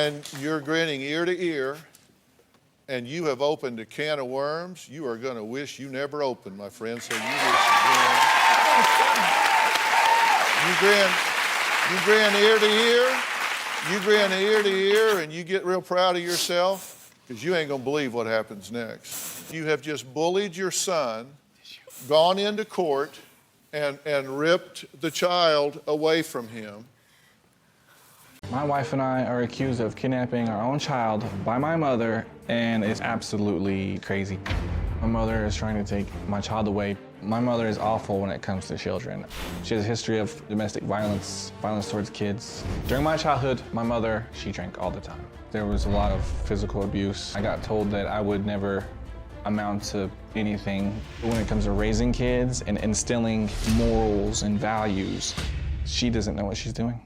and you're grinning ear to ear, and you have opened a can of worms you are going to wish you never opened, my friend. So you grin ear to ear, you grin ear to ear, and you get real proud of yourself because you ain't going to believe what happens next. You have just bullied your son, gone into court, and ripped the child away from him. My wife and I are accused of kidnapping our own child by my mother, and it's absolutely crazy. My mother is trying to take my child away. My mother is awful when it comes to children. She has a history of domestic violence, violence towards kids. During my childhood, my mother, she drank all the time. There was a lot of physical abuse. I got told that I would never amount to anything when it comes to raising kids and instilling morals and values. She doesn't know what she's doing.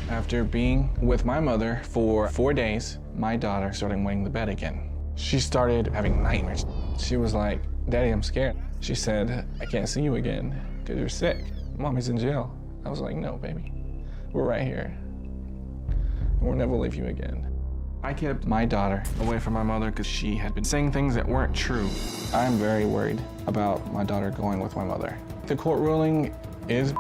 After being with my mother for 4 days, my daughter started weighing the bed again. She started having nightmares. She was like, "Daddy, I'm scared." She said, "I can't see you again because you're sick. Mommy's in jail." I was like, "No, baby, we're right here. We'll never leave you again." I kept my daughter away from my mother because she had been saying things that weren't true. I'm very worried about my daughter going with my mother. The court ruling is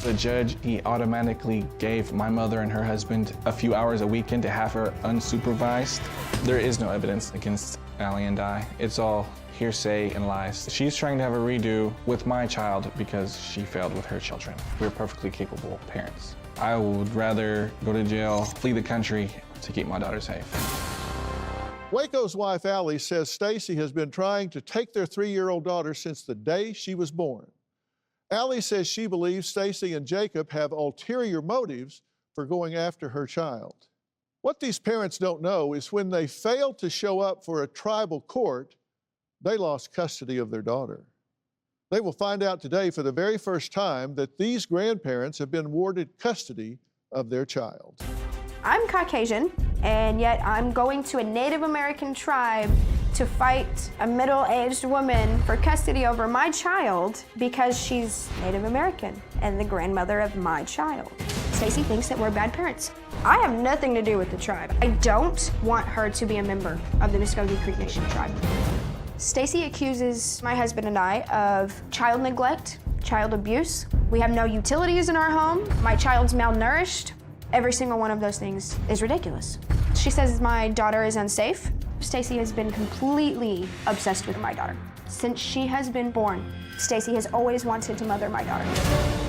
the judge, he automatically gave my mother and her husband a few hours a weekend to have her unsupervised. There is no evidence against Allie and I. It's all hearsay and lies. She's trying to have a redo with my child because she failed with her children. We're perfectly capable parents. I would rather go to jail, flee the country to keep my daughter safe. Waco's wife, Allie, says Stacy has been trying to take their 3-year-old daughter since the day she was born. Allie says she believes Stacy and Jacob have ulterior motives for going after her child. What these parents don't know is when they failed to show up for a tribal court, they lost custody of their daughter. They will find out today for the very first time that these grandparents have been awarded custody of their child. I'm Caucasian, and yet I'm going to a Native American tribe to fight a middle-aged woman for custody over my child because she's Native American and the grandmother of my child. Stacy thinks that we're bad parents. I have nothing to do with the tribe. I don't want her to be a member of the Muskogee Creek Nation tribe. Stacy accuses my husband and I of child neglect, child abuse. We have no utilities in our home. My child's malnourished. Every single one of those things is ridiculous. She says my daughter is unsafe. Stacy has been completely obsessed with my daughter. Since she has been born, Stacy has always wanted to mother my daughter.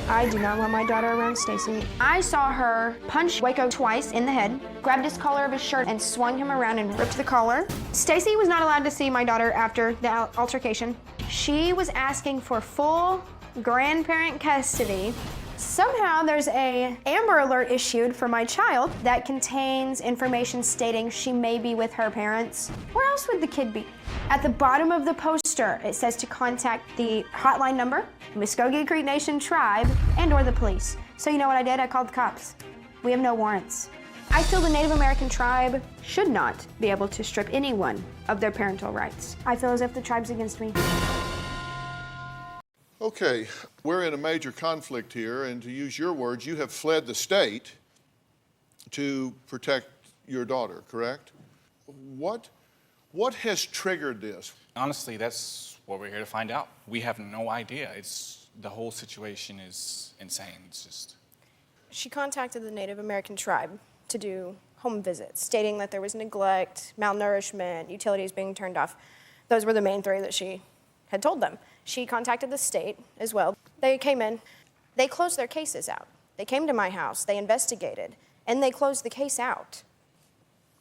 I do not want my daughter around Stacy. I saw her punch Waco twice in the head, grabbed his collar of his shirt and swung him around and ripped the collar. Stacy was not allowed to see my daughter after the altercation. She was asking for full grandparent custody. Somehow there's a Amber Alert issued for my child that contains information stating she may be with her parents. Where else would the kid be? At the bottom of the poster, it says to contact the hotline number, Muskogee Creek Nation Tribe, and/or the police. So you know what I did? I called the cops. We have no warrants. I feel the Native American tribe should not be able to strip anyone of their parental rights. I feel as if the tribe's against me. Okay, we're in a major conflict here, and to use your words, you have fled the state to protect your daughter, correct? What has triggered this? Honestly, that's what we're here to find out. We have no idea. The whole situation is insane. It's just... She contacted the Native American tribe to do home visits, stating that there was neglect, malnourishment, utilities being turned off. Those were the main 3 that she had told them. She contacted the state as well. They came in, they closed their cases out. They came to my house, they investigated, and they closed the case out.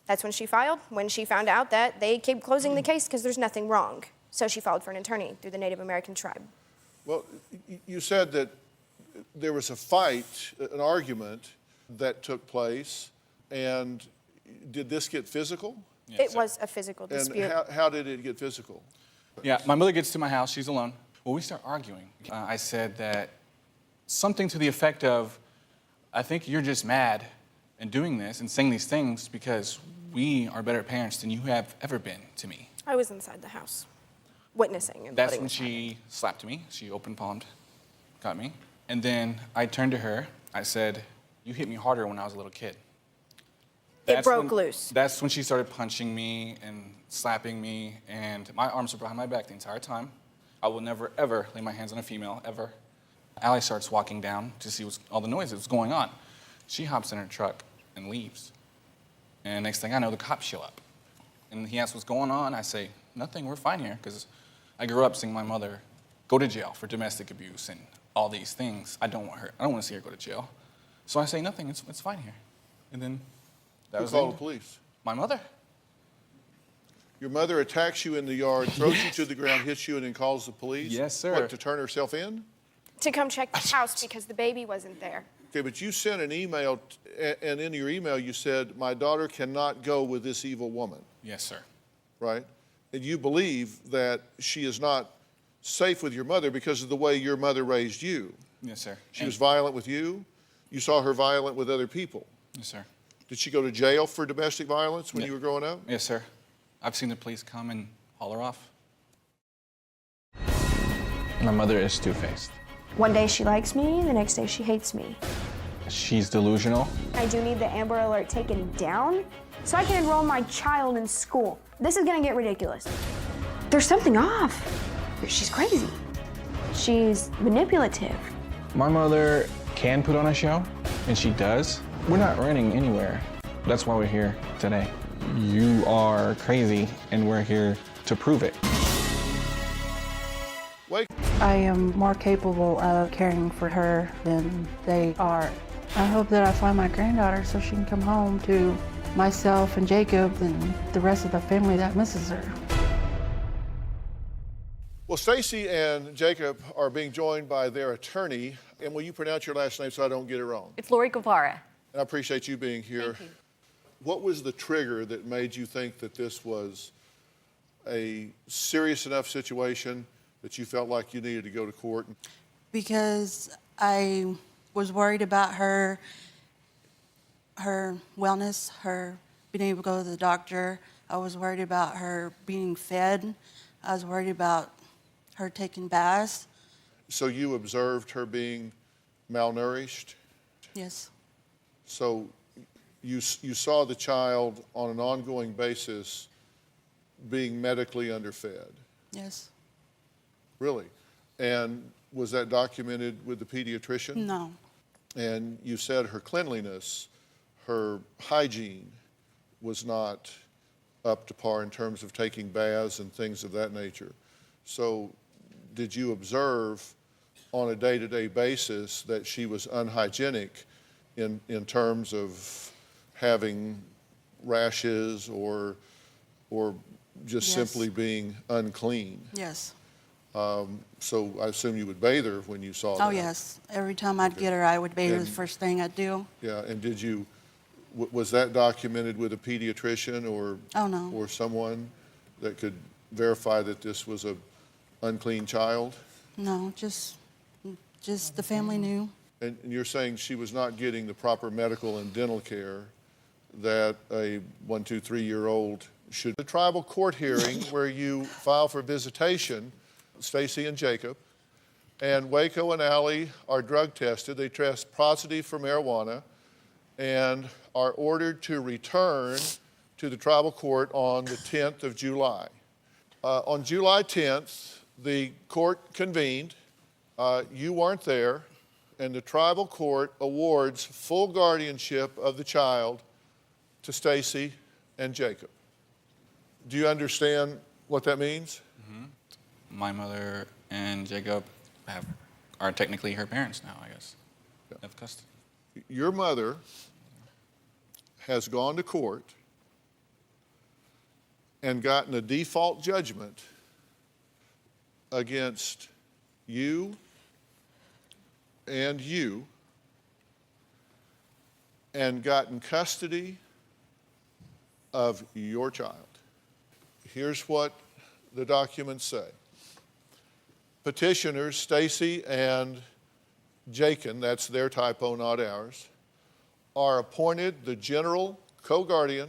That's when she filed, when she found out that they keep closing the case because there's nothing wrong. So she filed for an attorney through the Native American tribe. Well, you said that there was a fight, an argument that took place, and did this get physical? It was a physical dispute. And how did it get physical? Yeah, my mother gets to my house, she's alone. Well, we start arguing. I said that something to the effect of, I think you're just mad and doing this and saying these things because we are better parents than you have ever been to me. I was inside the house, witnessing. And that's when she slapped me. She open palmed, got me. And then I turned to her, I said, "You hit me harder when I was a little kid." It broke loose. That's when she started punching me and slapping me, and my arms were behind my back the entire time. I will never, ever lay my hands on a female, ever. Allie starts walking down to see all the noise that was going on. She hops in her truck and leaves. And next thing I know, the cops show up. And he asks what's going on. I say, nothing, we're fine here, because I grew up seeing my mother go to jail for domestic abuse and all these things. I don't want to see her go to jail. So I say, nothing, it's fine here. And then that Who was called it. the police? My mother. Your mother attacks you in the yard, throws you to the ground, hits you, and then calls the police? Yes, sir. What, to turn herself in? To come check the house because the baby wasn't there. Okay, but you sent an email, and in your email you said, my daughter cannot go with this evil woman, Yes, sir. right? And you believe that she is not safe with your mother because of the way your mother raised you. Yes, sir. She was violent with you. You saw her violent with other people. Yes, sir. Did she go to jail for domestic violence when Yeah. you were growing up? Yes, sir. I've seen the police come and haul her off. My mother is two-faced. One day she likes me, the next day she hates me. She's delusional. I do need the Amber Alert taken down so I can enroll my child in school. This is gonna get ridiculous. There's something off. She's crazy. She's manipulative. My mother can put on a show, and she does. We're not running anywhere. That's why we're here today. You are crazy, and we're here to prove it. Wait. I am more capable of caring for her than they are. I hope that I find my granddaughter so she can come home to myself and Jacob and the rest of the family that misses her. Well, Stacy and Jacob are being joined by their attorney. And will you pronounce your last name so I don't get it wrong? It's Lori Guevara. And I appreciate you being here. Thank you. What was the trigger that made you think that this was a serious enough situation that you felt like you needed to go to court? Because I was worried about her wellness, her being able to go to the doctor. I was worried about her being fed. I was worried about her taking baths. So you observed her being malnourished? Yes. So you saw the child on an ongoing basis being medically underfed? Yes. Really? And was that documented with the pediatrician? No. And you said her cleanliness, her hygiene was not up to par in terms of taking baths and things of that nature. So did you observe on a day-to-day basis that she was unhygienic in terms of having rashes or just Yes. simply being unclean? Yes. So I assume you would bathe her when you saw that? Oh, yes. Every time I'd get her, I would bathe her the And- first thing I'd do. Yeah, and did you, was that documented with a pediatrician or? Oh, no. Or someone that could verify that this was a unclean child? No, just the family knew. And you're saying she was not getting the proper medical and dental care that a 1, 2, 3-year-old should. The tribal court hearing where you file for visitation, Stacy and Jacob, and Waco and Allie are drug tested. They test positive for marijuana and are ordered to return to the tribal court on the 10th of July. On July 10th, the court convened. You weren't there, and the tribal court awards full guardianship of the child to Stacy and Jacob. Do you understand what that means? My mother and Jacob are technically her parents now, I guess. Have custody. Your mother has gone to court and gotten a default judgment against you and gotten custody of your child. Here's what the documents say. Petitioners, Stacy and Jacob, that's their typo, not ours, are appointed the general co-guardian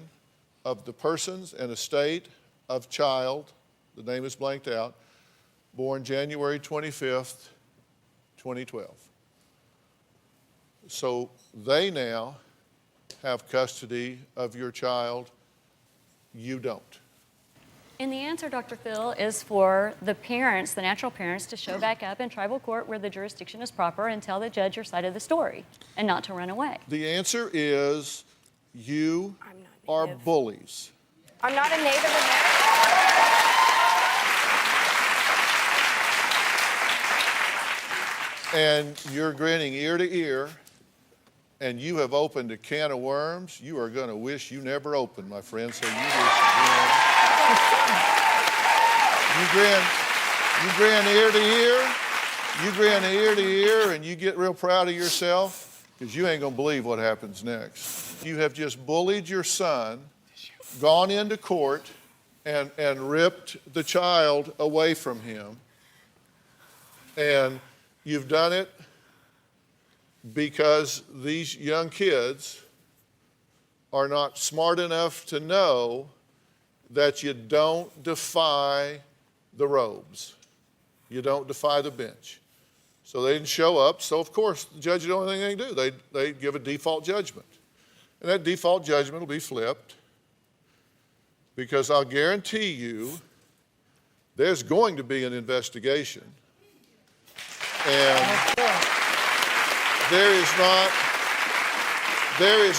of the persons and estate of child, the name is blanked out, born January 25th, 2012. So they now have custody of your child. You don't. And the answer, Dr. Phil, is for the parents, the natural parents, to show back up in tribal court where the jurisdiction is proper and tell the judge your side of the story and not to run away. The answer is you are bullies. I'm not a Native American. And you're grinning ear to ear, and you have opened a can of worms you are going to wish you never opened, my friend. So you grin ear to ear, you grin ear to ear, and you get real proud of yourself because you ain't going to believe what happens next. You have just bullied your son, gone into court, and ripped the child away from him. And you've done it because these young kids are not smart enough to know that you don't defy the robes. You don't defy the bench. So they didn't show up, so of course the judge, the only thing they do, they give a default judgment. And that default judgment will be flipped because I'll guarantee you there's going to be an investigation. And there is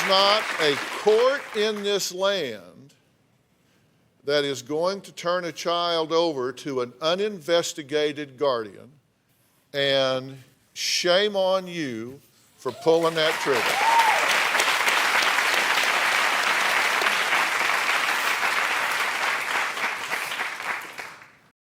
not a court in this land that is going to turn a child over to an uninvestigated guardian, and shame on you for pulling that trigger.